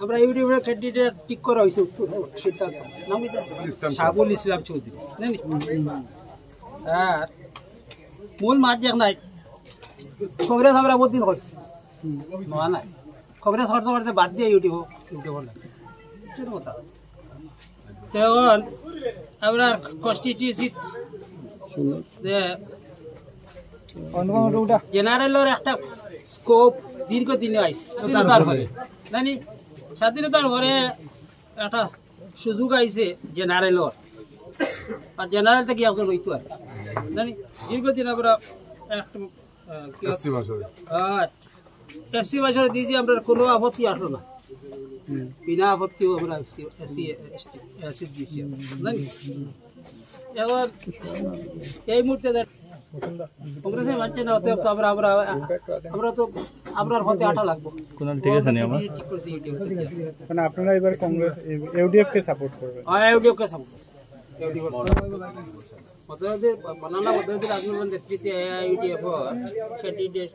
আমরা ইউটিউবের ক্যান্ডিডেট ঠিক করা হয়েছে সিদ্ধান্ত নাম শাহুল ইসলাম চৌধুরী জানি আর মূল মাঠ দেখ নাই কংগ্রেস আমরা বহুত দিন করছি নোয়া নাই কংগ্রেস করতে করতে বাদ দিয়ে ইউটিউব লাগছে কথা তখন আমরা কনস্টিটিউসি জেনারেলের একটা স্কোপ দীর্ঘদিনে আইছে স্বাধীনতার পরে জানি স্বাধীনতার পরে একটা সুযোগ আইছে জেনারেলর আর জেনারেল থেকে একজন রইতো আর জানি দীর্ঘদিন আমরা এসসি বছর দিয়েছি আমরা কোনো আপত্তি আসলো না বিনা আপত্তিও আমরা এসসি দিয়েছি জানি এখন এই মুহূর্তে কংগ্রেসে মানছে না অতএব তো আমরা তো আপনার হতে আটা লাগবো ঠিক আছে মানে আপনারা এবার কংগ্রেস ইউডিএফ কে সাপোর্ট করবেন ইউডিএফ কে সাপোর্ট বানানা মধ্যে আন্দোলন নেতৃত্বে ইউডিএফ ক্যান্ডিডেট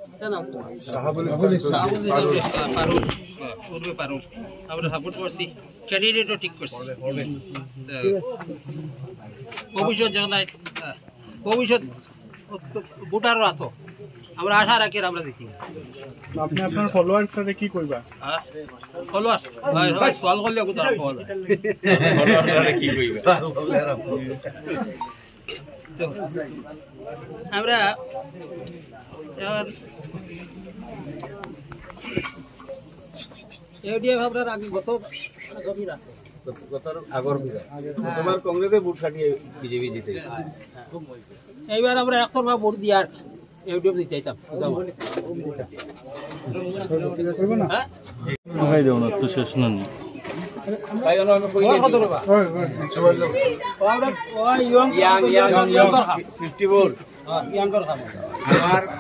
আমরা সাপোর্ট করছি ক্যান্ডিডেটও ঠিক করছি ভবিষ্যৎ জানাই ভবিষ্যৎ ভোটারও আছো আমরা আশা রাখি আমরা দেখি আপনি আপনার ফলোয়ার্স সাথে কি কইবা ফলোয়ার্স ভাই সওয়াল করলে কত ফলোয়ার সাথে কি কইবা তো আমরা ইউডিএফ আপনার আগে গত তোমার কংগ্রেসে ভোট খাটিয়ে বিজেপি জিতে এইবার আমরা একতরফা ভোট দিয়ে আর ইউটিউব দিতে চাইতাম তো শেষ না ইয়াং 54